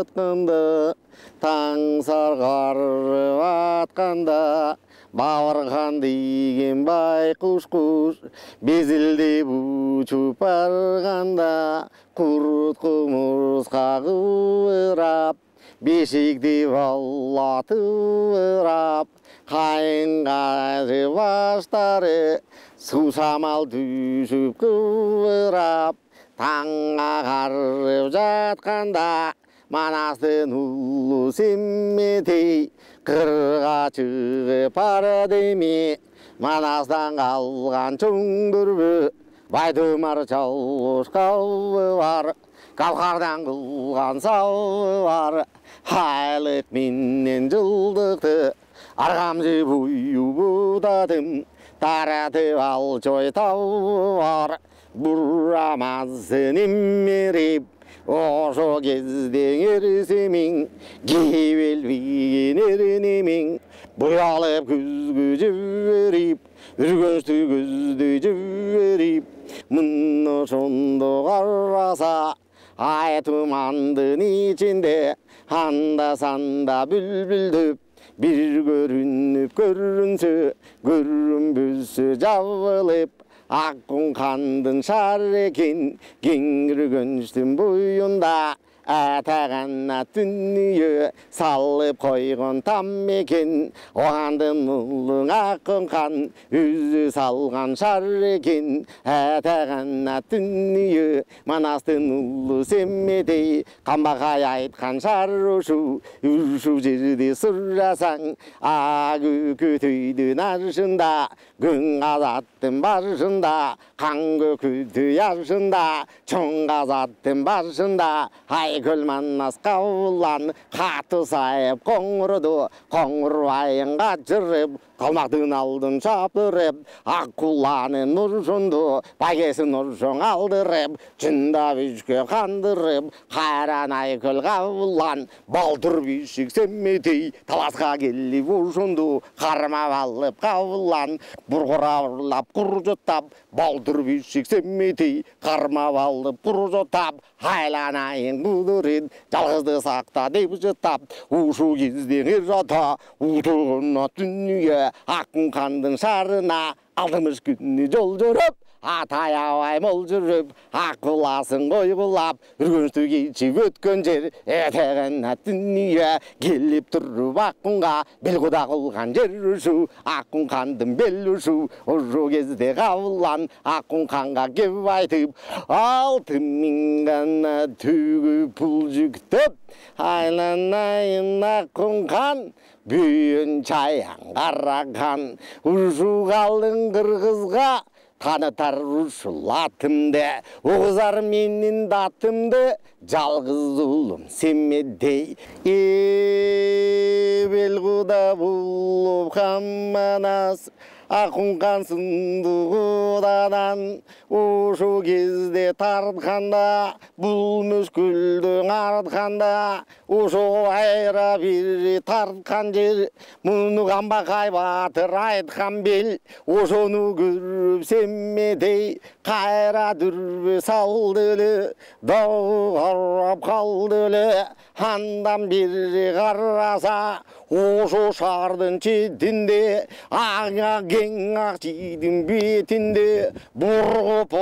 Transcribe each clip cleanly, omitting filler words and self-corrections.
жатқанда, таң сарғарып атқанда, бауырхан деген байқұс құс безілдеп ұшып барғанда, құрт құмырсқа қуырап, бешекте балатырап, қайынға баштары су самал түсіп қуырап, таңға қарып жатқанда, Манастың ұлы семметей қырға шығып барды ме, Манастан қалған чөңдірбі Байдұмар чауыш қауы бар, Қауқардан қылған сауы бар, Хайлық менен жылдықты арғам жеп ұйып ұдадым, таратып ал жой тауы бар, бұрамазын еммереп, ошо кезден ерсемең, кебелбеген ерінемең, бұялып күзгі жіберіп, үргөшті күзді жіберіп, мұны шонды қараса, ай тұмандың içinde, анда-санда бүлбүлдөп, bir görünüp görünse, görünbüsü жабылып, Аққұн қандың шар екен, кеңіргөнштің бойында, Атағанна дүние салып қойған там екен, Оғандың ұлың аққұн қан, өзі салған шар екен, Атағанна дүние Манастың ұлы семметей, Қамбақай айтқан шар ұшу, Үшу жерде сұрасаң, Ағы көтөйдің аршында, Күн азаттың баршында, Қаңғы көті яршында, Чоң азаттың баршында, Айкөл манас қаулан, Қаты сайып қоңырды, Қоңырвайын қачырып, Қалмақтың алдын шапырып, Аққуланы нұршынды, Байгесі нұршын алдырып, Чында бішке қандырып, Қайран айкөл қаулан, Балтыр бішік семметей, Таласқа келіп ұшынды, Қармап алып қаулан, Бұрғырауырлап құржыттап, Балтыр бішік семметей, Қармап алып құржыттап, Хайланайын құдырет, Жалғызды сақта деп жыттап, Ушу кезден жата, Утығына дүние, Аққұн қандың шарына, Алдымыш күніне жол жүріп, Атай-ауай мол жүріп, Аққуласын қойғылап, Үргеншті кечіп өткен жер, Етегіна дүние, Келіп тұрып аққұнға, Белғұда қылған жер ұшу, Аққұн қандың бел ұшу, Ұшу кезде қавылан, Аққұн қанға кеп айтып, Алтын мен ғана төгіп пұл жүктіп, Айланайын аққұн қан, Бүйін чаян қарақан, Ұшу қалың қырғызға, Танытар ұшыл атымды, Оғызар менің датымды, Жалғыз ұлым семмедей. Белғұда болып қамманас, Аққұн қан сұндығыдан, Ошу кезде тартқанда, Бұл мүшкілдің артқанда, Ошу айра бір тартқан жер, Мұны Қамбақай батыр айтқан бел, Ошоны көріп семмедей, Қайра дүрбі салдылы, Дау қарап қалдылы, Андан бір қараса, Ошо шардың четінде, Аңа кең ақ жидің бетінде, Бұрғып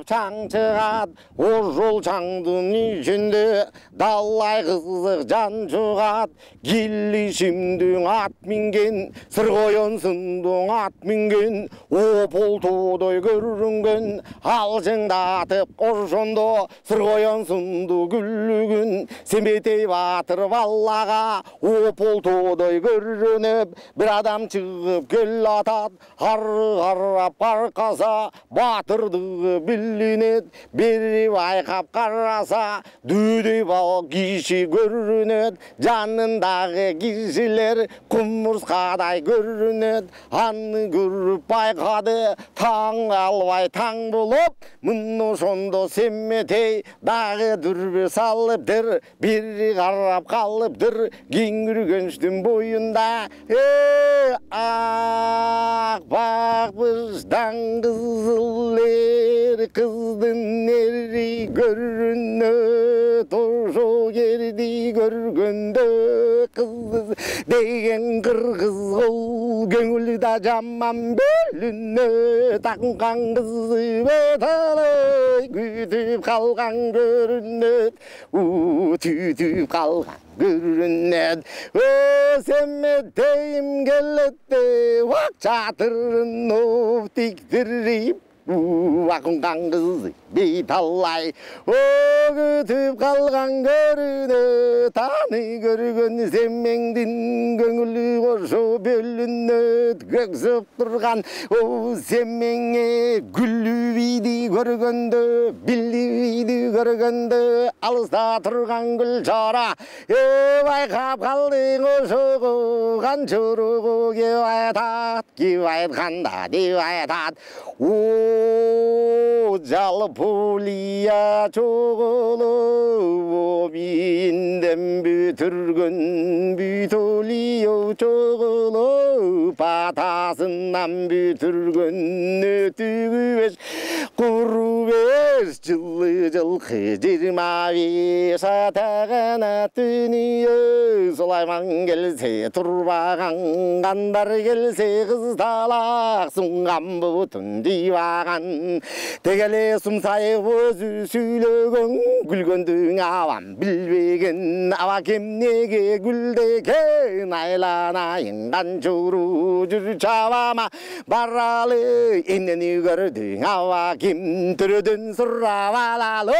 чаң шығад, Ошол чаңдың ішінде, Далай қызық жан шығад, Келі шимдің ат мінген, Сырғойын сындың ат мінген, Опол тодай көрінген, Алжыңдатып қоршынды, Сырғойын сынды күлігін, Семетей батыр балаға, Опол тодай көрініп, бір адам шығып кел атат, қарап қарқаса, батырдығы білінет, бері байқап қараса, дүйдей бал киши көрінет, жанындағы кишилер құмырсқадай көрінет, анны көріп байқады, таң албай таң болып, мұны шондо семметей, дағы дүрбе салыптыр, бері қарап қалыптыр, кеңгіргенштің бойында, ақ бақпыштан қызылер, қыздың ері көрінет, ошо керді көргөндө кыз деген кыргыз кол көңүл да жаман бөлүнөт аккан кызы талай күтүп калган көрүнөт түтүп калган көрүнөт семетейим келет деп жатырын тиктирип аккан кызы бейталай күтүп калган көрүнөт аны көргөн семеңдин көңүлү кошо бөлүнөт көксөп турган семеңе гүлүү бийди көргөндө билли бийди көргөндө алыста турган гүл чора байкап калдың ошого канчорого кеп айтканда деп айтат жалпулия чоголоп инден бүтүргөн бүтөлио чоголоп атасынан бүтүргөн өтүгүбеш куру беш жылы жылкы 25 атагана түнүө сулайман келсе турбаган кандар келсе кыз талак сунган бутун дибаган тегеле сумсайып өзү сүйлөгөн күлгөндүң абам билбеген аба кемнеге гүлдекен айланайын канчуру жүр чабама баралы эмнени көрдүң аба кем төрөдөн сурап алалы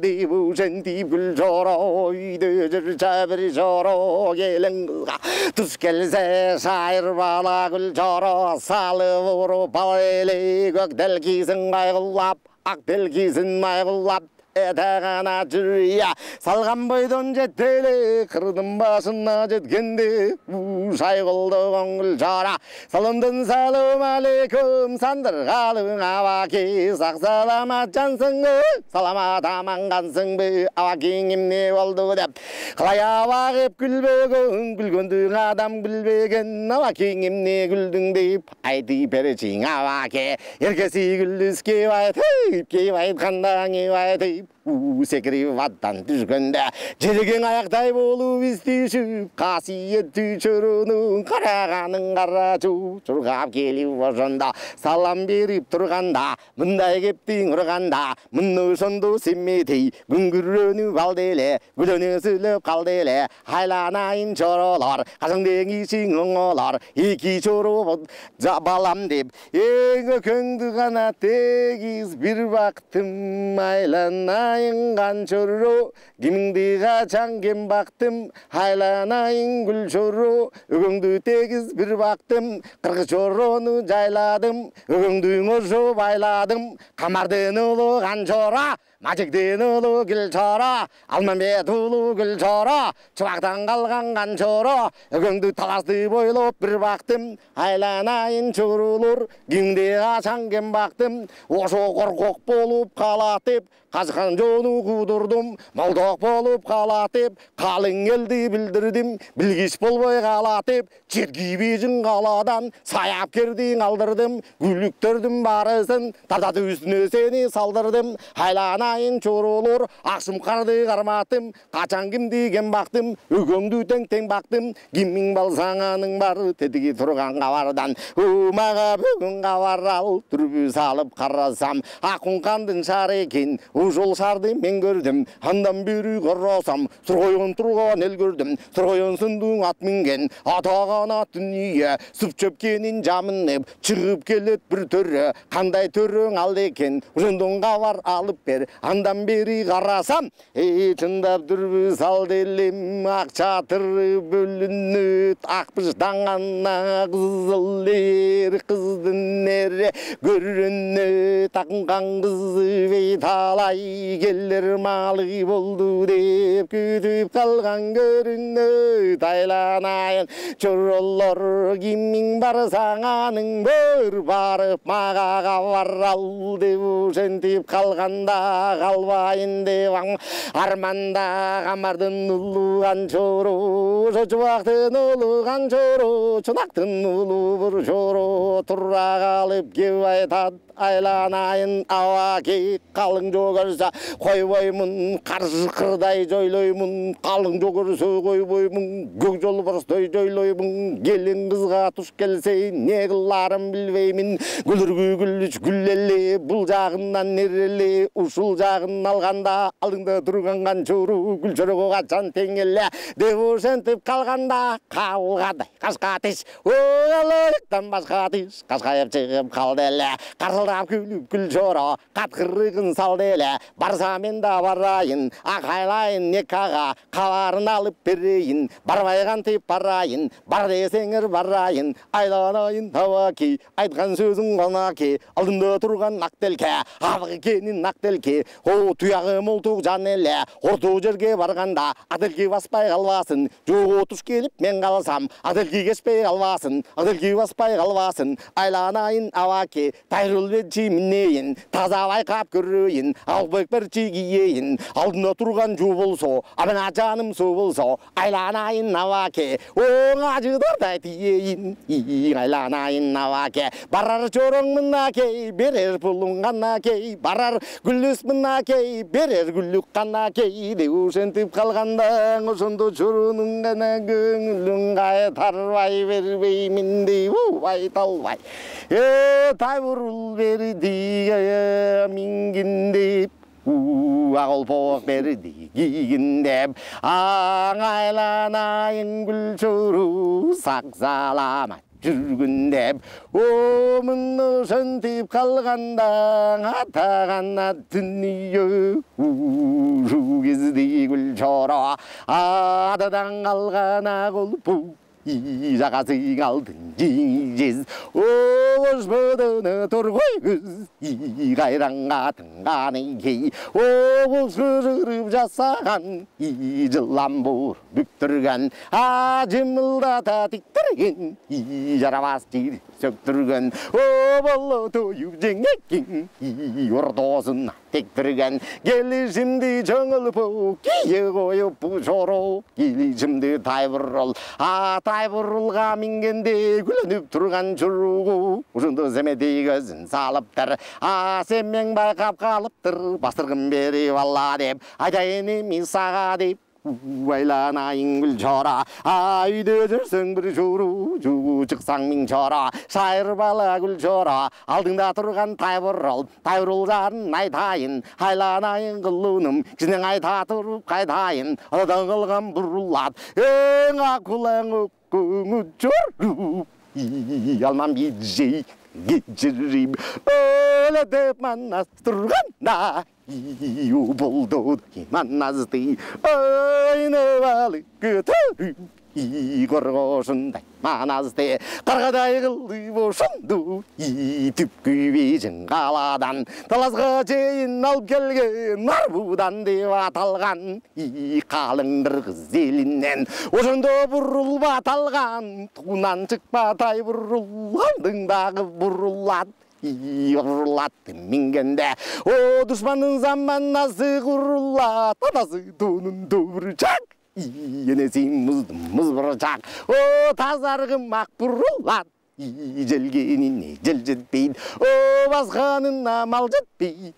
деп ушентип гүл жоро үйдө жүрчү бир жоро келин кызга туш келсе шайыр бала гүл жоро салып уруп ал эле көк делкисин кайгылап ак делкисин айгылап этагана жүрүя салган бойдон жетеле кырдын башына жеткенде шайгылды коңгул жара салымдын салым алейкум сандыргалың абаке сак саламат жансыңбы саламат амангансыңбы абакең эмне болду деп кылай абагып күлбөгөн күлгөндүң адам билбеген абакең эмне күлдүң деп айтып берчиң абаке эркеси күлүс кеп айтканда кеп айтып секирип аттан түшкөндө жерген аяктай болуп из түшүп касиеттүү чөйрөнүн караганын карачу чургап келип ошондо салам берип турганда мындай кептиң урганда мына ошондо семметей күңгүрөнүп алды эле күлөнө сүйлөп калды эле айланайын чоролор кашың деңишиң оңолор эки чоро балам деп көкөңдү гана тегиз бир бактым айланайын канчоро кимиңди качан кем бактым айланайын гүл чоро өгөңдү тегиз бир бактым кыргыз чорону жайладым өгөңдүң ошо байладым камардын уулу канчора мажектин уулу гүл чоро алмамбет уулу гүл чоро чубактан калган канчоро өгөңдү талашты бойлоп бир бактым айланайын чоролор кимди качан кем бактым ошо коркок болуп калат деп качкан жону кудурдум молдок болуп калат деп калың элди билдирдим билгич болбой калат деп четки бежин каладан саяп кердиң алдырдым күлүктөрдүн баарысын тартат үстүнө сени салдырдым айланайын чоролор акшым карды карматтым качан кимди кем бактым өгөңдү тең бактым кимиң балсаң аның бар тетиги турган кабардан мага бүгүн кабар ал түрбү салып карасам акункандын шаары экен ушул шарды мен көрдүм андан бери карасам сургойон турган эл көрдүм сургойонсундуң ат минген атагана дүнүйө суп чөпкенин жамынып чыгып келет бир төрө кандай төрөң алды экен ошондон кабар алып бер андан бери карасам чындап дүрбү салды элем ак чатыры бөлүнөт ак быштангана кызыл эр кыздын эри көрүнөт аккан кызы бейталай келер малы болду деп күтүп калган көрүнөт айланайын чоролор кимиң барсаң аның бөр барып мага кабар ал деп ушентип калганда калбайын деп арманда камардын уулу канчоро ошо чубактын уулу канчоро чунактын уулу бир чоро тура калып кеп айтат айланайын аваке қалың жол көрсе қойбоймын қаршықырдай жойлоймын қалың жол көрсе қойбоймын көк жол бұрыстай жойлоймын келін қызға туш келсе не қыларын білбеймін гүліргі гүліш гүлеле бұл жағынан нереле ушул жағын алғанда алдыңда тұрған қаншыру гүлшөрігі қачан теңеле деп ошентіп қалғанда қауылғадай қашқа тиш олықтан басқа тиш қашқайып шығып қалды әлі қарсылдап күліп гүлшора қатқырығын салды әлі барсам мен да барайын ақайлайын некаға хабарын алып берейін бармайған тип барайын бар десеңір барайын айланайын аваке айтқан сөзің ғанаке алдымда тұрған ақтелке абық екенін ақтелке о тұяғы молтуқ жан еле орту жерге барғанда ақтелке баспай қалбасын жоғы тұш келіп мен қалсам ақтелке кеспей қалбасын ақтелке баспай қалбасын айланайын аваке тайрыл бетші мінейін таза байқап көрейін албек бір киейін алдында тұрған жу болсо амына жаным су болсо айланайын аваке оңа жыдардай тиейін айланайын аваке барар жорың мінакей берер пұлың ғанакей барар гүліс мінакей берер гүлік ғанакей деп ошентіп қалғанда ошондо жорының ғана көңілін қайтарбай бербеймін деп айта албай тайбурул берди мингин деп ақолпоқ берди кигин деп айланайын гүлшөрү сақ саламат жүргін деп омын ошентип қалғанда атағана дүние жу кезді гүлшора ададан қалған ақолпоқ жағасың алдын жез оғызбыдыны тұрғой күз қайранға тыңғаны кей оғыз жүріп жасаған жылан бұр бүктірген жымылдата тіктірген жарабас жер сөктірген обалы тойып жеңеккен ортасын тектірген келішімді жаңылып кие қойып жоро келішімді тайбұрыл тайбұрылға мингенде күлініп тұрған жүргі ұшынды земедей көзін салыптыр сен мен байқап қалыптыр бастырғым беріп алла деп айтайын емес саға деп айланайын гүлшора үйде жүрсең бір журу шықсаң мың шора шайыр бала гүлшора алдыңда тұрған тайбұрыл жарын айтайын айланайын құлыным кішінен айта тұрып қайтайын ададан қалған бұрылат ең ақылың көңі жору алмам бейджей кечірім өлі деп манас тұрғанда болды маназды ойнавалы көтеріп қорғошындай маназды қарғадай қылып ошынды түпкі бейжің қаладан таласқа чейін алып келген арбудан деп аталған қалыңдыр қыз елінен ошондо бұрыл баталған туынан шықпа тай бұрыл алдыңдағы бұрылат ұрылат мингенде о дұшпанның заманасы құрылат атасы тонын дөбірчак енесі мұз бұрчак о тазарғым ақ бұрылат желгеніне жел жетпейді о басқанына мал жетпейді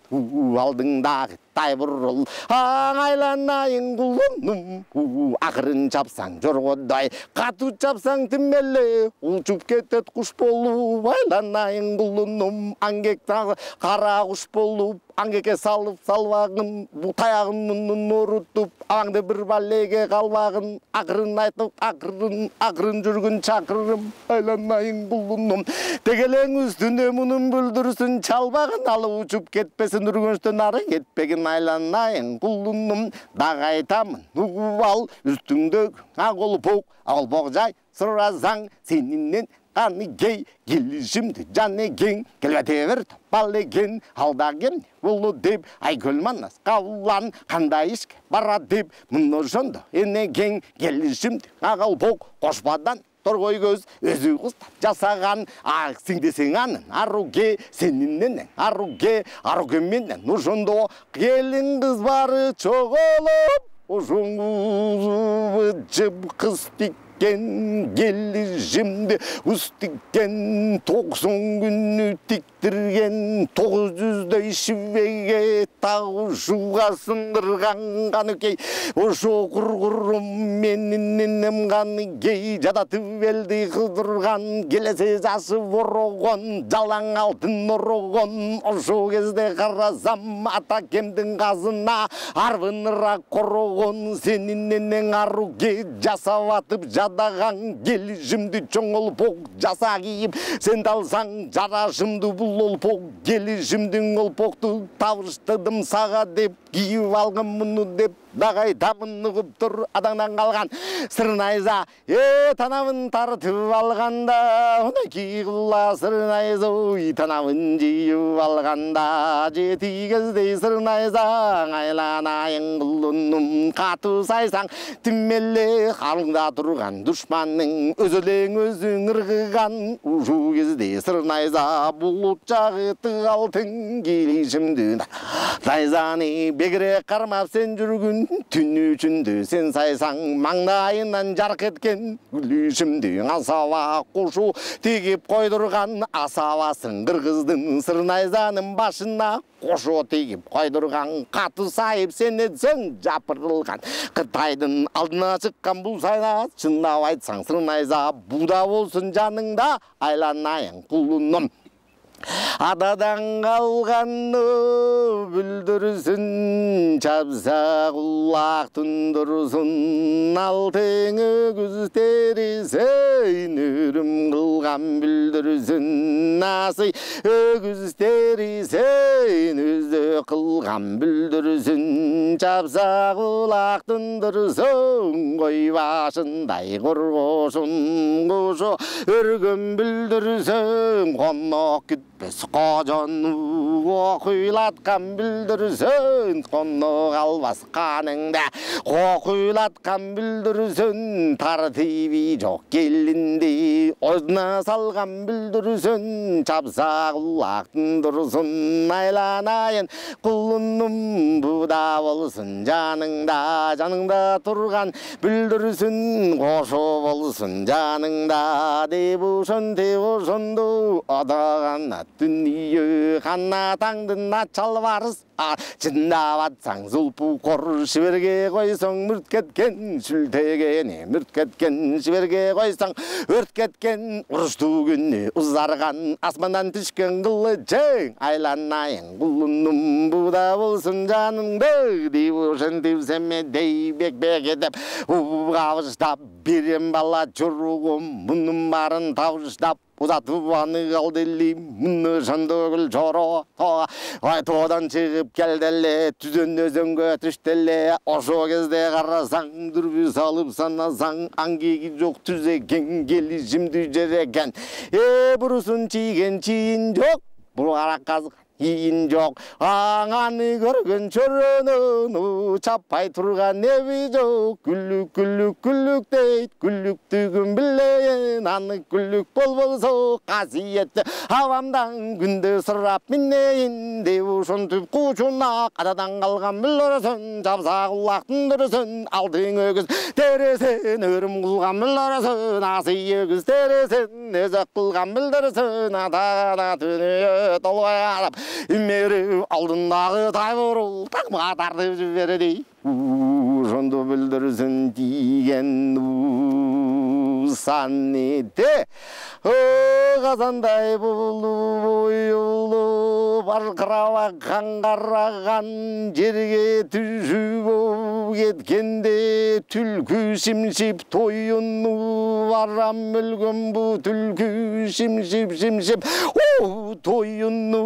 алдыңдағы тайбұрыл айланайын құлыным ақырын чапсаң жорғодай қату чапсаң тімелі ұшып кетет құш болып айланайын құлыным аңгек қара құш болып аңгекке салып салбағын таяғын ұрытып аңды бір балеге қалбағын ақырын айтып ақырын жүргін шақырым айланайын құлыным тегелең үстіне мұның бүлдірсін чалбағын алып ұшып кетпесін үргенштен ары кетпеген айланайын құлыным дағы айтамын ұғып ал үстіңдегі ақолпоқ жай сұразаң сенінен қаны кей келішімді жан екен келбәте бір топал екен алдағым ұлы деп айкөл манас қаулан қандай ішке бара деп мұны жонды енеген келішімді ақолпоқ қошпадан торғой көз өзі құстап жасаған сіңдесең анын аруге сенінен аругеменен ұжынды келін қыз бары чоғылып ұжыңғы жып қыз тіккен келішімді ұз тіккен 90 күні тіктірген 900-дөй шивеге тағушуға сындырған қаныкей ошо құрғырым меніннім қаныкей жадатып елді қыдырған келесе жасы орогон жалаң алтын орогон ошо кезде қарасам ата кемдің қазына арвынырақ қорогон сеніннен аруге жасап атып жадаған келішімді чоң олпоқ жаса киіп сен алсаң жарашымды бұл олпоқ келішімдің олпоқты табыштыдым саға деп киіп алғым мұны деп дағай тамынығып тұр адаңнан қалған сырнайза танавын тартып алғанда онай қылла сырнайза танавын жиып алғанда жеті кездей сырнайзаң айланайын құлыным қату сайсаң түмеле қалыңда тұрған дұшпанның өзілең өзің ырғыған ұшу кезде сырнайза бұлыт жағыты алтын келешімді найзаны бегіре қармап сен жүргін түн үшінді сен сайсаң маңдайынан жарқ еткен гүлішімді асава қошу тегіп қойдырған асавасын қырғыздың сырнайзаның башына қошу тегіп қойдырған қаты сайып сен етсің жапырылған Қытайдың алдына шыққан бұл сайна шындап айтсаң сырнайза буда болсын жаныңда айланайын құлыным Ададан қалғаны бүлдірсін, чапса құлақ тұндырсын, алтын өгіздерісін, үрім қылған бүлдірсін, насый өгіздерісін, өзі қылған бүлдірсін, чапса құлақ тұндырсын, қой башындай құрғошын, қошу үргім бүлдірсін, қонақ күт Қожон оқилатқан бүлдірсін, қоны қалбас қаныңда оқилатқан бүлдірсін, тартиби жоқ келінде ойдына салған бүлдірсін, чапса құлақтың дұрсын, айланайын құлыным бұда болсын жаныңда, жаныңда тұрған бүлдірсін, қошу болсын жаныңда, деп ұшынды адаған дүние қана таңдың атшал барыс жындап атсаң зұлпу қор шіберге қойсаң мүрт кеткен шүлтегене мүрт кеткен шіберге қойсаң өрт кеткен ұрышты күні ұзарған аспаннан түшкен қылычың айланайын құлыным бұда болсын жаныңды деп ұшын девсеме дей бек-бек етіп қабыштап берем бала жұрғым мұның барын табыштап Uzatып аны қалдели, мұны жандығыл жоро, тодан шығып келделі, түзен өзіңгі түштелі, ошо кезде қарасаң, дүрбі салып санасаң, аңгегі жоқ түзеген, келішімді жереген. Бұрысын чиген чиін жоқ, бұл қарақ қазық. Иін жоқ, аңаны көрген чөрінің, чаппай тұрған небі жоқ, күлік дейд, күліктігін білейін, аны күлік болса, қасиетті авамдан күнді сұрап мінейін, деп ұшын түп құшына, қададан қалған бүлірісін, жапса құлақтың дұрысын, алтын өгіз тересін, өрім құлған бүлірісін, асы өгіз тересін, өзі қылған бүлдірісін, атағана түні толғай арап, Үмері алдындағы тайбұрыл тақма тартып жібереді Жонды бүлдірсін тиген сан ете Қазандай бұлып ойылып Арқырава қанғараған жерге түжіп кеткенде Түлкі шимшіп тойыну Арам мүлгім бұ түлкі шимшіп Тойыну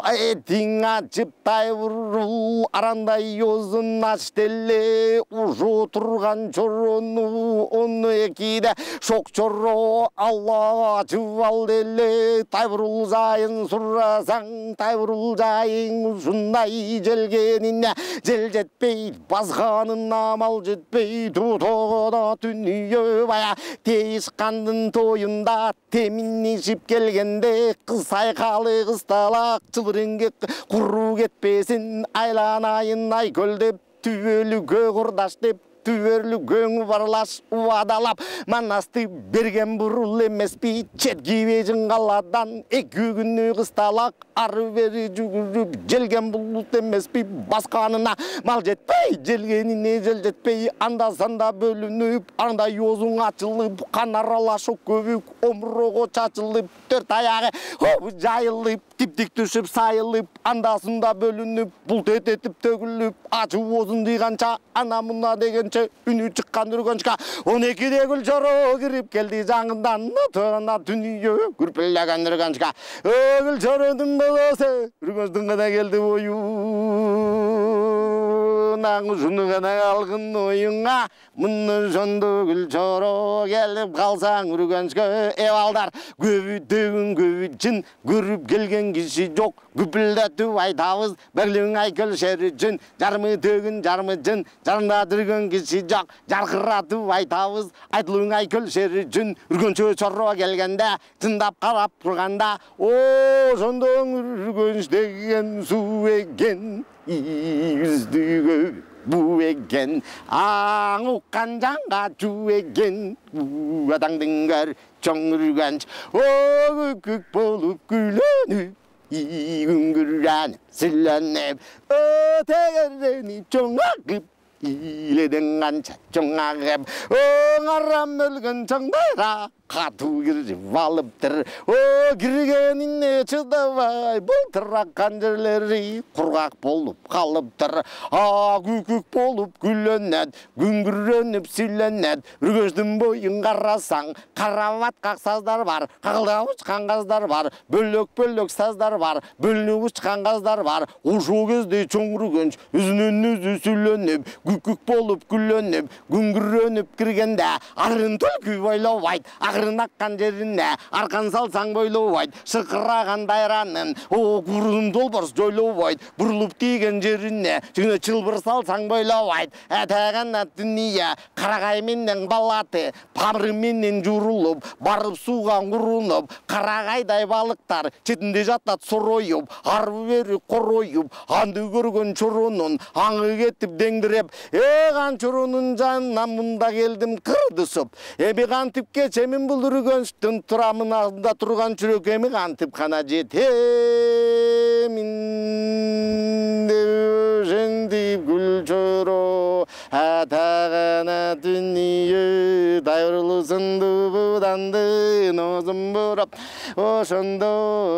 Әтің açıp тайбұрыл Арандай өзін аштелі Ұжу тұрған чорыну Оны екиде шоқ чоры Алла жуал деле Тайбұрыл жайын сұрасаң Тайбұрыл жайын ұшындай желгеніне Жел жетпей Басқанын амал жетпей Тұтоғыда түнүйе бая Тейіс қандың тойында Темінешіп келгенде Қыз айқалы қысталақ Чылырынге құру кетпесін Айланайын айкөл деп Түйелігі құрдаш деп түберлі көңі барлаш уадалап манасты берген бұрыл емес бей четки бежін қаладан екі күні қысталақ ары бері жүгіріп желген бұлт емес бей басқанына мал жетпей желгеніне жел жетпей анда санда бөлініп анда йозың açылып қан аралашып көбік омырығы чачылып төрт аяғы жайылып тип-тик түсіп сайылып андасында бөлініп бұлт етіп төгіліп ачы озын дейғанша ана мұна дегенше үні шыққан үргеншқа 12-де гүл жоро кіріп келді жаңындан тұғына дүние күрпілеген үргеншқа гүл жородың боласы үргенштің ғана келді ойын жуны ғана қалғын ойыңа мұны жонды гүл жоро келіп қалсаң үргеншке балдар көбі дегін көбі жын көріп келген кіші жоқ күпілдетіп айтабыз бірлің айкөл шері жын жармы дегін жармы жын жарындадырген кіші жоқ жарқыратып айтабыз айтылың айкөл шері жын үргенше чорро келгенде жындап қарап тұрғанда о жондың үргенш деген су екен yüzdüğü bu egen ağukan 장가 주 egen bu adangın gör 정을간ç o kük bolup gülönüp 이근그란 슬란nepötegerenip 정악ып 이래된 안차 정악ып 엉아람 늙은 정대라 가두 그르지 발읍들 그르게니네 쳐다봐 былтырақ 간절레리 құрғақ болып қалыптыр күкік болып күлленет күңгіреніп сүйленет үргештің бойын қарасаң қарават қақсаздар бар қақылдап ұшқан қаздар бар бөлек саздар бар бөлініп ұшқан қаздар бар ұшу кезде чоңыргенш үзінен өзі сүйленіп күкік болып күлленіп күңгіреніп кіргенде арын түлкі бойлауайд ақырын аққан жеріне арқан салсаң бойлауайд шықыраған дайранын күрін долбарс жойлауайд бұрылып тиген жеріне жүне чылбыр салсаң бойлауайд әтәған дүния қарағайменен балаты памырменен жұрылып барып суға ұрынып қарағайдай балықтар четінде жатат соройып арбы бері қоройып анды көрген чорунун аңы кетіп деңдіреп ған чорунун жанынан мұнда келдім қырдысып қантып кечемін бұл үргенштің тұрамын алдында тұрған жүрекеме қантып қана жетемін жендіп гүл жоро атағана дүние дайырлысынды бұданды нозым бұрап ошынды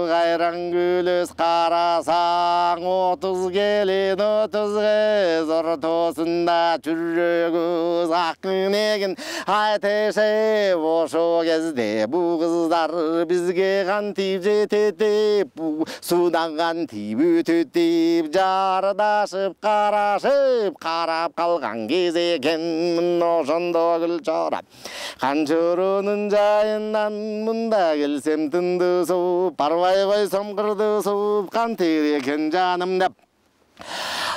қайран гүліс қарасаң 30 келін 30 қыз ортасында жүрегі ақын егін айтеше ошо кезде бұл қыздар бізге қантип жететіп судан қантип өтетіп жардашып қарашып қарап қалған кез екен ошондо гүл жорап қаншырының жайынан мұнда келсем тынды суып барбай қойсам қырды суып қантер екен жаным деп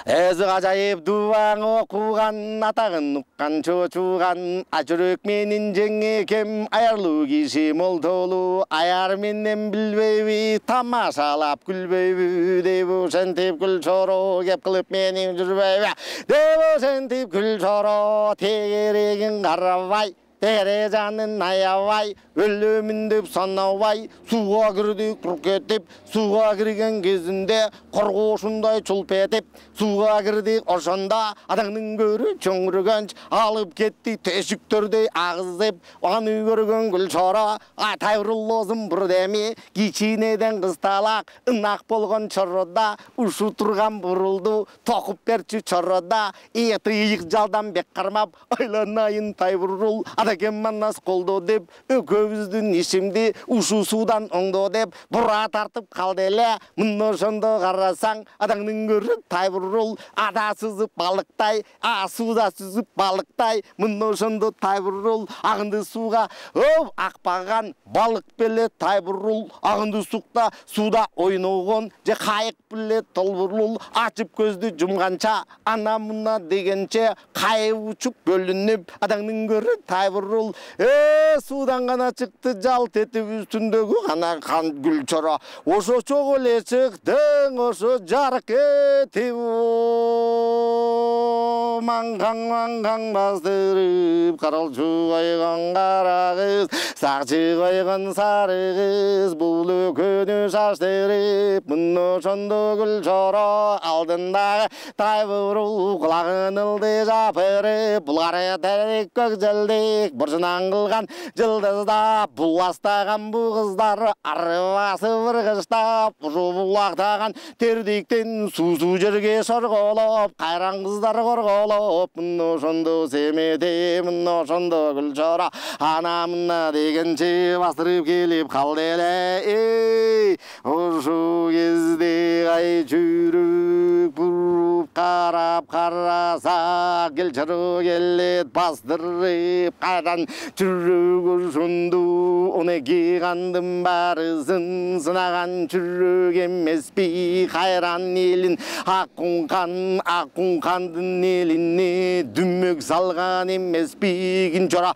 Әзі ғажайып дуаң оқуған, атағын ұққан чочуған, ажүрек менің жеңе кем, аярлы кеші мол толу, аяр менен білбейбі, тамашалап күлбейбі, дебу сентіп күл шоро, кеп қылып менің жүрбейбі, дебу сентіп күл шоро, тегерегін қарабай, Терезанын аябай, өлімін деп санабай, суға кірді құрқ етіп, суға кірген кезінде қорғошындай чұлп етіп, суға кірді ошанда адаңның көрі чөңіргенш алып кетті тешіктердей ағызып, аны көрген гүл шора, тайрыллозым бір деме, кичинеден қысталақ, ынақ болған чорода, ұшу тұрған бұрылды, тоқып берчі чорода, еті иық жалдан бек қармап, айланайын тайбұрыл, Адакем маннас қолды деп, өкөбіздің ешімді ұшу судан оңды деп, бұра тартып қалды әлі, мұны жонды қарасаң, адаңның көрі тайбұрыл, ада сүзіп балықтай, суда сүзіп балықтай, мұны жонды тайбұрыл, ағынды суға, ақпаған балық беле тайбұрыл, ағынды суқта суда ойнауғын, же қайық біле толбұрыл, ашып көзді жұмғанша, ана мұна дегенше, қайып ұшып бөлініп, адаңның көрі тайбұрыл, судан ғана шықты жалт етіп үстіндегі ғана қан гүл чора. Ошо чоғыле шықтың, ошо жарық етіп. 망강 бастырып қаралчу қойған қара қыз сақчы қойған сары қыз бұл өкіні шаштырып мұны шонды гүл жоро алдындағы тайбұрыл құлағын ылды жапырып бұлғары тәрек көк жілдек бұржынан қылған жылдызда бұл астаған бұл қыздар арбасы вырғыштап бұлақтаған тердіктен су жерге сорғолап қайран қыздар қорғолап мұны шонды семете мұны шонды гүл жора ана мына дегенше бастырып келіп қалды еле ұшу кезде қай жүріп бұрып қарап қараса келчірі келет бастырып қайран жүрегі шонды оны киғандым барысын сынаған жүрек емес пе қайран елін аққұн қандың еліне дүмік салған емес пе жора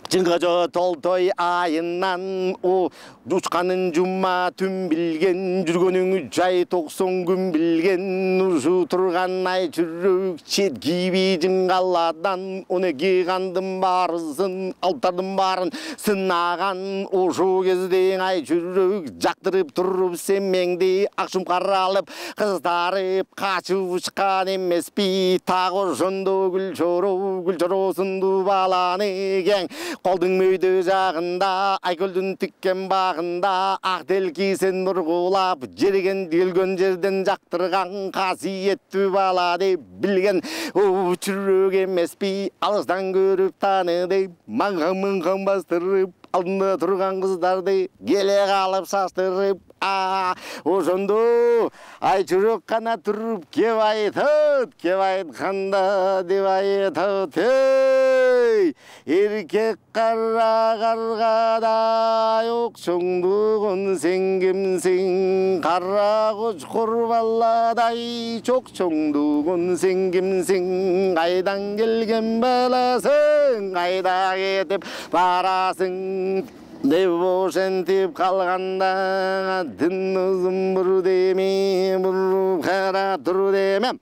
Жыңғажы толтой айынан ұшқанын жұма түн білген жүргенің жай 90 күн білген ұшу тұрған ай жүрік шет киби жыңғаладан оны киғандың барысын алтардың барын сынаған ұшу кезден ай жүрік жақтырып тұрып семеңді ақшым қаралып қыздарып қашып шыққан емес пе тағы жонды гүл жоросынды баланы кең қолдың мөйді жағында айкөлдің тіккен бағында ақтел кисен бұрғылап жерген делген жерден жақтырған қасиетті бала деп білген жүрек емес пе алыстан көріп таныды маңған бастырып алдында тұрған қыздарды келе қалып шаштырып ошондо ай жүрек қана тұрып кеп айтқанда деп айтат еркек қара қарғадай оқшоңдығын сен кімсің қара қошқыр баладай чоқшоңдығын сен кімсің қайдан келген баласың қайда кетіп барасың деп ошентип қалғанда дін ұзын бұр деме бұрып қара тұр деме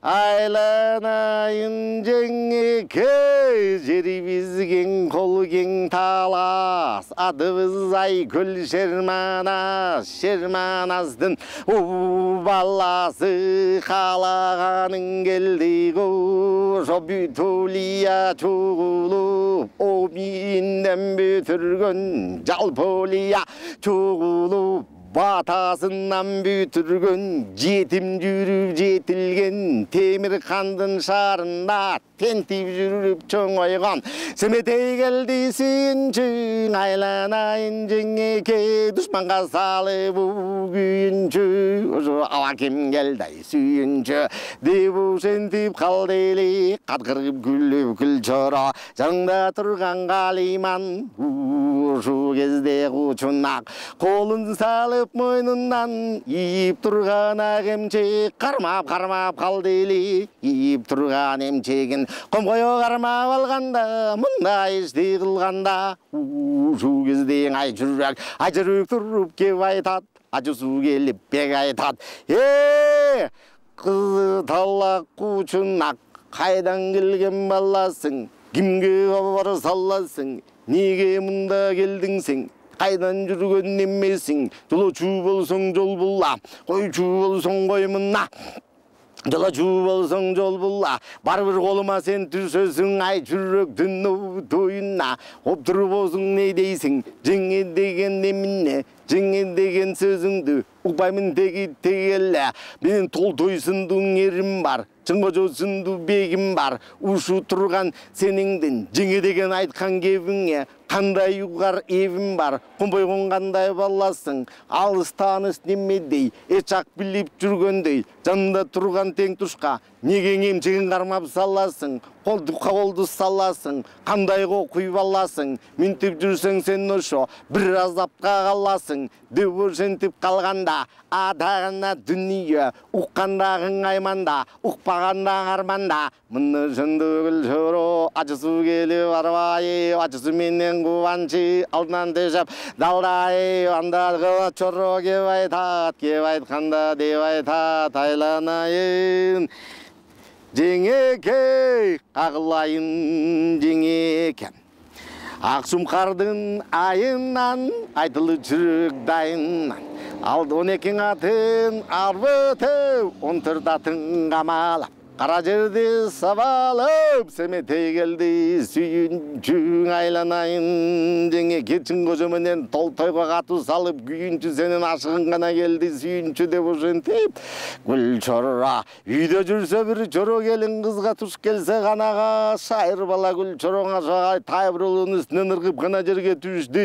айланайын жеңеке жері бізген қол кең талас адыбыз айкөл шерманаздың баласы қалағаның келді жо бүтулия чуғылып обиінден бүтірген жалполия чуғылып батасынан бүтірген жетім жүріп жетілген темір қандың шарында тентіп жүріп чоңойған семетей келді сүйінші айланайын жеңеке дұшманға салып күйінші ала кем келді сүйінші деп ошентип қалды еле қатқырып күліп күл жора жаныңда тұрған қалиман шу кезде құчынақ қолын салып мойнынан иіп тұрған әкемшек қармап қалды еле иіп тұрған емшегін қомқойы қармап алғанда мұндай істей қылғанда шу кезде ай жүрек тұрып кеп айтат ажысу келіп бек айтат қызы талақ құчынақ қайдан келген баласың кімге хабар саласың неге мұнда келдің сен қайдан жүрген немесің жолаучу болсаң жол бұлла қойчу болсаң қой мына жолаучу болсаң жол бұлла барбір қолыма сен түсесің ай жүректің тойына отырып болсың не дейсің жеңе деген неміне жеңе деген сөзіңді ұқпаймын тегелі менің толтойсындың ерім бар Чыңғожосынды бегім бар ұшу тұрған сеніңден жеңе деген айтқан кебіңе қандай ұғар евім бар құмбой қонғандай баласың алыс таныс немедей ечақ біліп жүргендей жанында тұрған тең тұшқа неге емшегін қармап саласың қолды саласың қандай қой баласың мүнтіп жүрсең сен ошо бір азапқа қаласың деп ошентіп қалғанда атағына дүние ұққандағың айманда ұқпағанда арманда мұны жынды гүл жоро ажысу келіп арбайып ажысы менен менен кубанчы алдынан төшөп далдай анда чоро кеп айтат кеп айтканда деп айтат айланайын жеңеке кагылайын жеңеке ак сумкардын айынан айтылы жүрөк дайыннан алды 12 атын арбытып 14 атын камалап кара жерди сабалып семетей келди сүйүнчүң айланайын жеңеке чын кожо менен толтойго катуу салып күйүнчү сенин ашыгың гана келди сүйүнчү деп ошентип гүл чора үйдө жүрсө бир чоро келин кызга туш келсе канага шайыр бала гүл чороңа тай бурулунун үстүнөн ыргып гана жерге түштү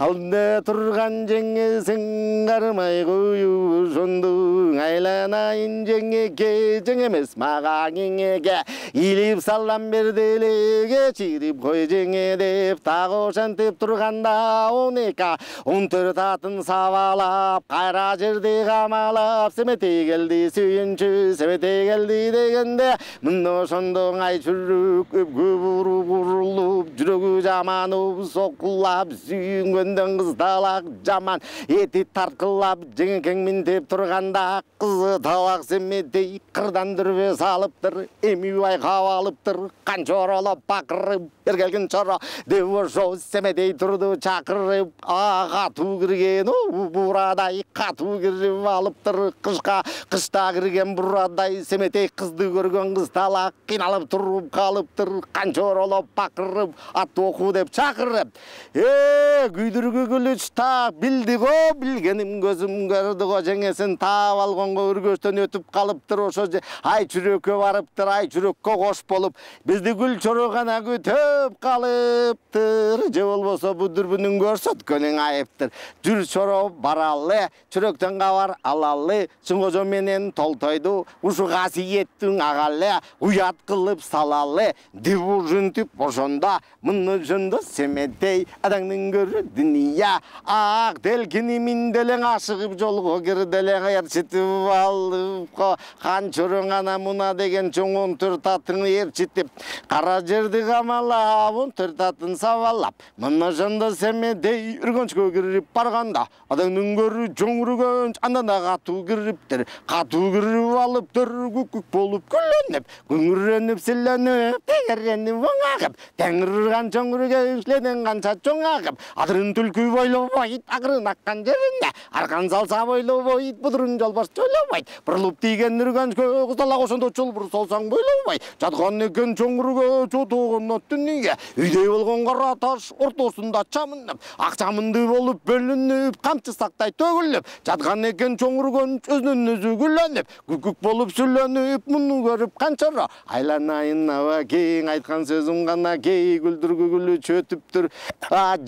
алдында турган жеңесиң кармай коюп ошондуң айланайын жеңеке жең эмес мага кеңеге илип салам берди элеге чирип кой жеңе деп так ошентип турганда 12-14 атын сабалап кайра жерди камалап семетей келди сүйүнчү семетей келди дегенде мына ошондо ай чүрүк көп урулуп жүрөгү жаманып сокулап сүйүнгөндөн кыздалак жаман эти таркылап жеңекең минтеп турганда кызы талак семетей кырдан дүрбө салыптыр эми байкап алыптыр канча оролоп бакырып бер келгин чоро деп ошо семетей турду чакырып катуу кирген бурадай катуу кирип алыптыр кышта кирген бурадай семетей кызды көргөн кыз талак кыйналып туруп калыптыр канча оролоп бакырып аты окуу деп чакырып күйдүргү күлүч так билди го билгеним көзүм көрдү го жеңесин таап алганга өргөстөн өтүп калыптыр ошо ай чүрөккө барыптыр ай чүрөккө кош болуп бизди гүл чоро гана күтүп калыптыр же болбосо бу дүрбүнүн көрсөткөнүң айыптыр жүр чоро баралы чүрөктөн кабар алалы чын кожо менен толтойду ушу касиеттиң агалы уят кылып салалы деп ушинтип ошондо мына ошондо семетей адаңдын көрү дүния ак делкини минделең ашыгып жолго кирделең ээрчитип алып хан чороң ана муна деген чоң 14 атын ээрчитип кара жерди камалап 14 атын сабалап мына ошондо семетей үргөнчкө кирип барганда адаңдын көрү жоңургөнч андан да катуу кириптир катуу кирип алыптыр күкүк болуп күлөнүп күңүрөнүп силөнүп тегеренип оңагып теңир урган чоңурга ишленен канча чоң агып адырын түлкү бойлобойт акырын аккан жеринде аркан салса бойлобойт будурун жолбош жойлобойт бурулуп тийген үргөнчкө кыздалак ошондо чулбур солсаң бойлобойт жаткан экен чоңурга чотогон дүнүйө үйдөй болгон кара таш ортосунда чамынып ак чамынды болуп бөлүнүп камчы сактай төгүлүп жаткан экен чоңургон өзүнөн өзү күлөнүп күкүк болуп сүлөнүп муну көрүп канчара айланайын абакең айткан сөзүм гана кей күлдүргү күлүч өтүптүр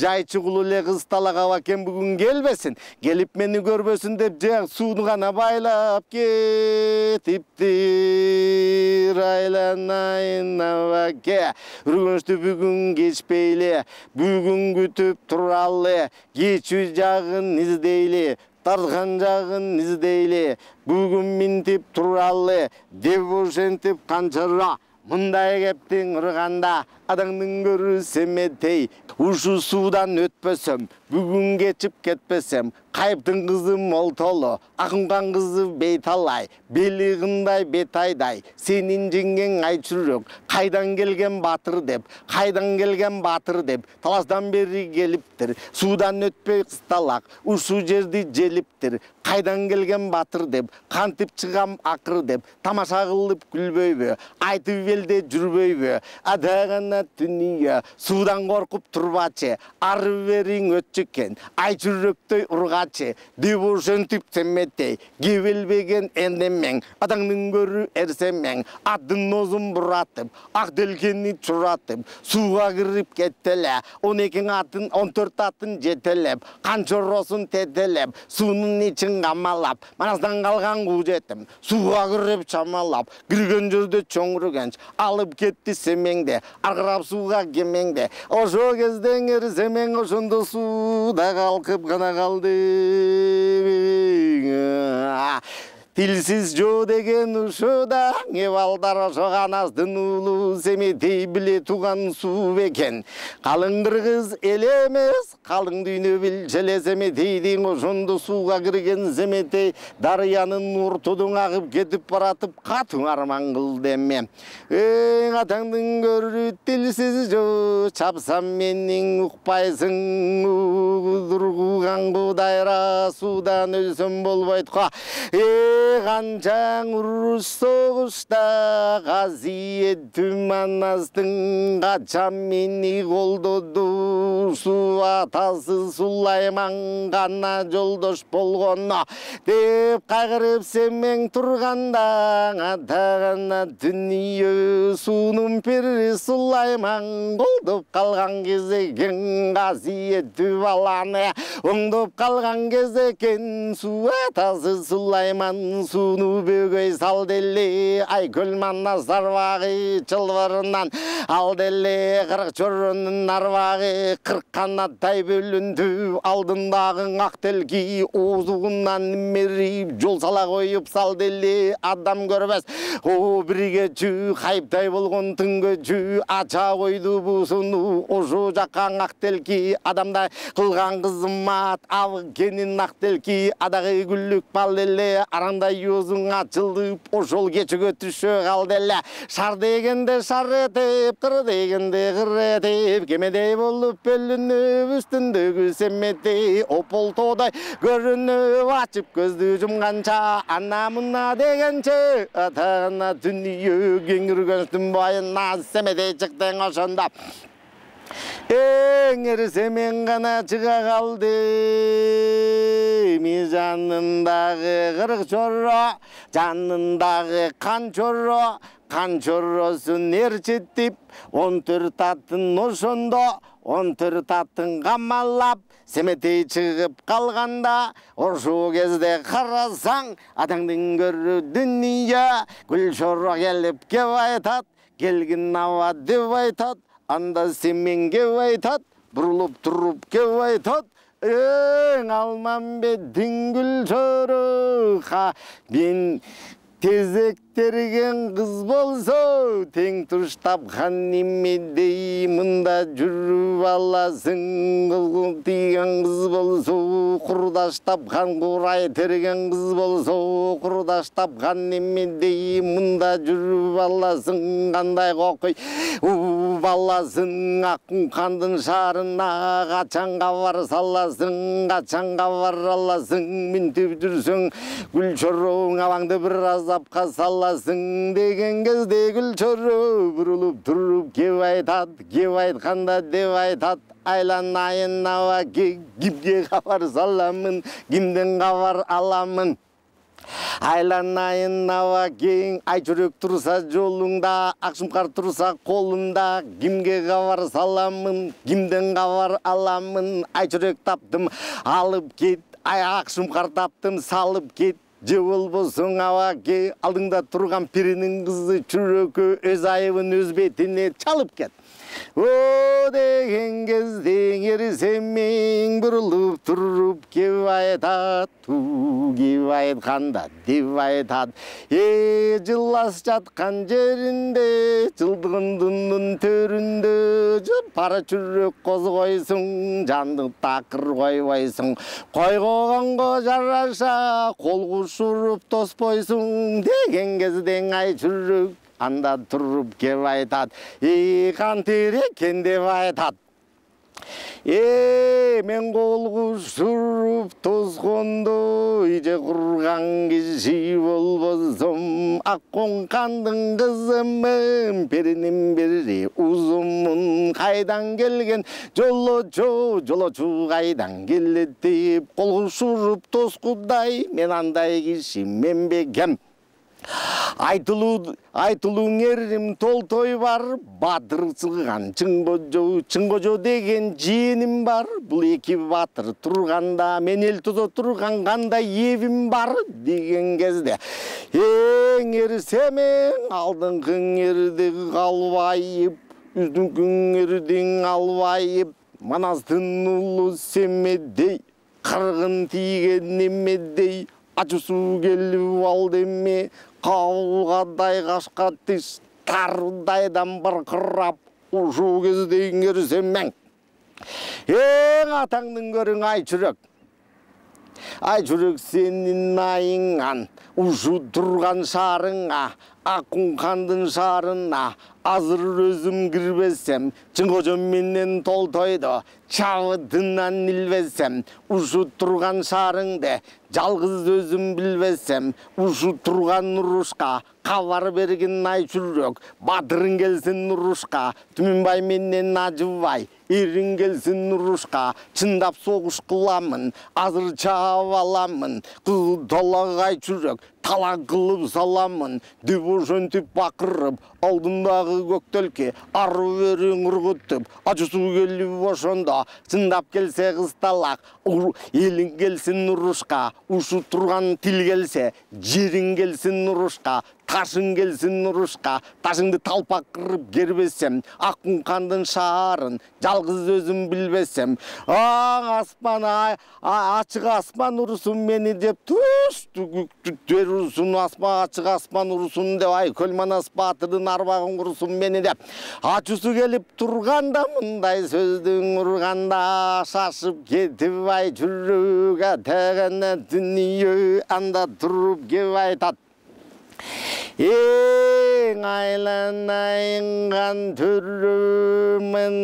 жайчы кулу эле кыз талак абакем бүгүн келбесин келип мени көрбөсүн деп жак сууну гана байлап кетиптир айланайын абаке үргөнчтү бүгүн кечпейли бүгүн күтүп туралы кечүү жагын издейли тарткан жагын издейли бүгүн минтип туралы деп ошентип канчара мындай кептиң ырганда адаңдын көрү семетей ушу суудан өтпөсөм бүгүн кечип кетпесем кайыптын кызы молтоло акынган кызы бейталай бели кындай бетайдай сенин жеңгең айчүрөк кайдан келген батыр деп таластан бери келиптир суудан өтпөй кыз талак ушу жерди желиптир кайдан келген батыр деп кантип чыгам акыр деп тамаша кылып күлбөйбү айтып элде жүрбөйбү адагана дүнүйө суудан коркуп турбачы ары бериң өтчү экен ай жүрөктөй ургачы деп ошентип семетей кебелбеген эндемең адаңдын көрү эрсемең атын озун буратып ак делкени чуратып сууга кирип кеттеле 12 атын 14 атын жетелеп канча оросун тетелеп суунун ичин камалап манастан калган куу жетим сууга кирип чамалап кирген жерде чоңургенч алып кетти семеңде аркырап сууга кемеңде ошо кезден эрсемең ошондо сууда калкып гана калды Тілсіз жо деген ұшыда, балдар ошоған аздың ұлы семетей біле туған су бекен. Қалың қырғыз елемес, қалың дүйні білчеле семетейдің ошонды суға кірген семетей дарияның ұртудың ағып кетіп баратып қатың арман қыл деме. Атаңдың көрі тілсіз жо, чапсам менің ұқпайсың, ұғыдырғуған құдайра судан өлсім болбайтқа. Қаншаң ұрыс соғышта қасиетім анастың қачам мені қолдоды су атасы Сулайман ғана жолдош болғаны деп қайғырып семең тұрғанда атағана дүние суның пері Сулайман қолдып қалған кезекен қасиетті баланы оңдып қалған кезекен су атасы Сулайман суну бөгөй салделе айкөл манна сарвағы чылвырынан алделе қырық чорының арвағы қырық қанаттай бөлінді алдындағы ақтелки озуғынан меріп жол сала қойып салделе адам көрбәс о бірге чү хайптай болған түнгі чү ача қойды бұсыну ошо жаққан ақтелки адамдай қылған қызымат авы кенін ақтелки адағы күлік балделе араңдай юзың ачылдып ошол кечіге түші қалделе шар дегенде шар етіп қыр дегенде қыр етіп кемедей болып бөлініп үстіндегі семетей ополтодай көрініп ашып көзді жұмғанша ана мұна дегенше атағына дүние кеңіргенштің бойына семетей шықтың ошонда Эңер семен ғана чыға қалды ми жанындағы қырық чорро жанындағы қан чорросын ерчеттіп 14 аттың ошондо 14 аттың қамалап семетей шығып қалғанда ошо кезде қарасаң атаңдың көрі дүние гүл чорро келіп кеп айтат келгін ауа деп айтат анда семенге айтат бұрылып тұрып кеп айтат Алмамбеттің гүл чорро мен тезектерген қыз болсо тең туш тапқан немедей мында жүріп аласың қылғыл тиген қыз болсо құрдаш тапқан қурай терген қыз болсо құрдаш тапқан немедей мында жүріп аласың қандай қоқый баласын аққын қандың шарына қачанға бар саласың қачанға бар аласың мінтіп жүрсің гүл чорроң алаңды бір азапқа саласың деген кезде гүл чорро бұрылып тұрып кеп айтқанда деп айтат айланайын ауа кімге хабар саламын кімден хабар аламын айланайын ауа кең ай жүрек тұрса жолыңда ақшымқар тұрса қолымда кімге хабар саламын кімден хабар аламын ай жүрек таптым алып кет ай ақшымқар таптым салып кет же болбосоң ауа ке алдыңда тұрған перінің қызы жүрегі өз айыбын өз бетіне чалып кет о деген кезде семең бұрылып тұрып кеп айтат кеп айтқанда деп айтат жылас жатқан жерінде жылдығындың төрінде пара жүрек қозғойсың жанды тақыр қойбайсың қой қоғанға жараша қол қушырып тоспойсың деген кезден ай жүрек анда тұрып кеп айтат қан тереккен деп айтат мен қол қушырып тосқонды үйде құрған киши болбосом аққонқандың қызымын перінің бері ұзымын қайдан келген жолочу қайдан келеді деп қол қушырып тосқудай мен андай киши мен бекем айтылуң ерім толтой бар батыр сылған чыңғожо деген жиенім бар бұл екі батыр тұрғанда мен ел тұзы тұрған қандай евім бар деген кезде еңер семең алдыңқың ерді қалбайып үздіңкің ердің албайып манастың ұлы семедей қырғын тиген немедей Ачысу келіп алды ме, қауылғадай қашқа тіс, тарыдайдан бұрқырап, ұшу кездейін ерсеммен. Ең атаңның көрің ай жүрек. Ай жүрек сенің айыңан, ұшу тұрған шарыңа, ақын қандың шарына, азыр өзім кірбесем, чыңғожым менен толтойды, чабыдынан илбесем, ұшу тұрған шарыңды, жалғыз өзім білбесем, ұшу тұрған ұрышқа, қавар берген ай жүрек, батырың келсін ұрышқа, түмінбай менен ажыбай, ерің келсін ұрышқа, чындап соғыш қыламын, азыр чағап аламын, қызыл толақ ай жүрек, талақ қылып саламын, деп жөнтіп бақырып, алдындағы көктөлке, ары өрің ұрғытып, ачысу келіп ошонда, чындап келсе қыз талақ, елің келсін ұрышқа, ұшы тұрған тил келсе, жерің келсін ұрышқа, ташың келсін ұрышқа, ташыңды талпақ қырып кербесем, ақын қандың шарын, жалғыз өзім білбесем, аспан, ашық аспан ұрысын мені деп, түстүгіктер ұрысын, ашық аспан ұрысын деп, ай көлманас батырдың арбағын ұрысын мені деп, ачысы келіп тұрғанда, мұндай сөздің ұрғанда, шашып кетіп ай жүрігі, тәғіне дүние анда тұрып кеп айтат. Ең айланайынған түрімін,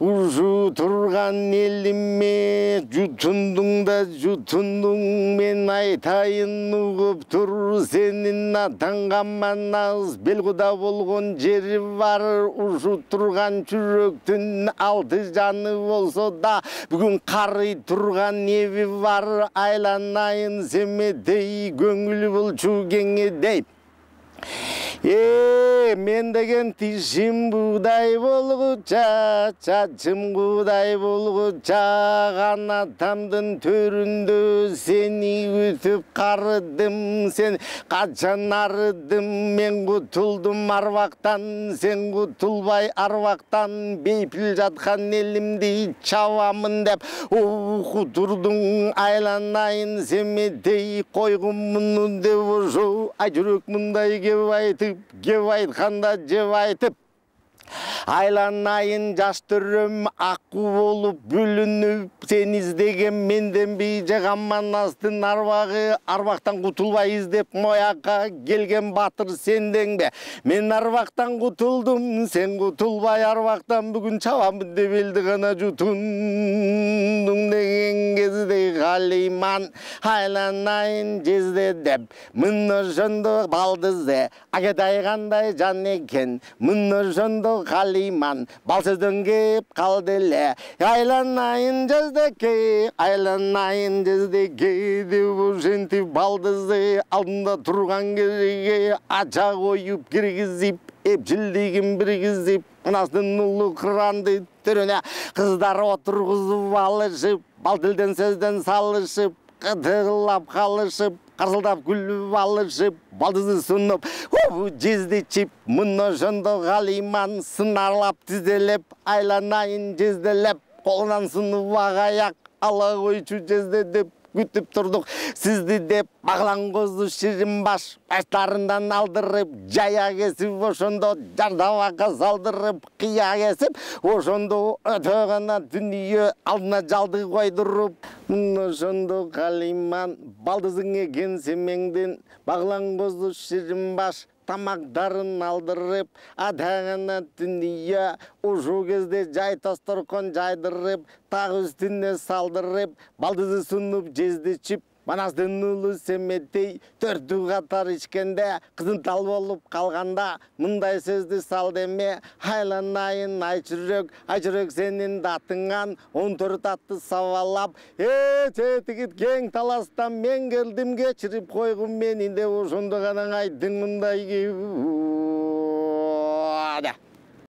ұжу тұрған еліме, жұтындың да жұтындың, мен айтайын ұғып тұр, сенің атанғанман нағыз белғұда болған жері бар, ұжу тұрған жүректің алты жаны болса да, бүгін қарый тұрған еви бар, айланайын семедей, көңіл бұл чугеңедей. Мен деген тишим будай болғыча, чачым қудай болғыча, қанатамдың төрінде сені өтіп қарыдым, сен қачан арыдым, мен құтылдым арвақтан, сен құтылбай арвақтан, бейпіл жатқан елімді чавамын деп, құтырдың айланайын семедей, қойғымын деп ожу, ай жүрек мұндай кеп айтып, кеп айтқанда жеп айтып, айланайын жаш түрім аққу болып бүлініп, сен іздеген менден бей жағаман астын арбағы, арбақтан құтылбай іздеп мояққа келген батыр сенден бе. Мен арбақтан құтылдым, сен құтылбай арбақтан, бүгін чабамын деп елді ғана жұтындың деген кезде қалиман, айланайын жезде деп, мұны жынды балдызды, агедайғандай жан екен, мұны жынды қалиман, балсыздың кеп қалдылы, айланайын жездеке, айланайын жездеке, деп жөнті балдызды, алдында тұрған кереге, ача қойып кіргізіп, епчілдеген біргізіп, анасының ұлы қыранды түріне, қыздар отырғызып алышып, балтылден сөзден салышып, қытығылап қалышып, қарсылдап күліп алышып, балдызы сұнып, жезді чип, мұны жынды қалиман, сынарлап тізелеп, айланайын жезделеп, қолынан сынып ағаяқ, ала қойчу жезде деп күтіп тұрдық. Сізді деп бағланғозды шірім баш, баштарынан алдырып, жая кесіп, ошондо жардабаққа салдырып, қия кесіп, ошондо өтіғана дүние алдына жалды қойдырып, ошондо қалиман, балдызың екен семеңден, бағланғозды шірім баш, тамақтарын алдырып, атағына дүние, ұшу кезде жай тастырқон жайдырып, тағы үстіне салдырып, балдызы сұнып жезді чіп, Манастың ұлы семеттей, төрті қатар ішкенде, қызын тал болып қалғанда, мұндай сөзді сал деме, айланайын ай жүрек сенің датыңан, 14 атты савалап, тетігіт кең таластан мен келдім кешіріп қойғым менінде, ошонды ғана айдың мұндай кеу.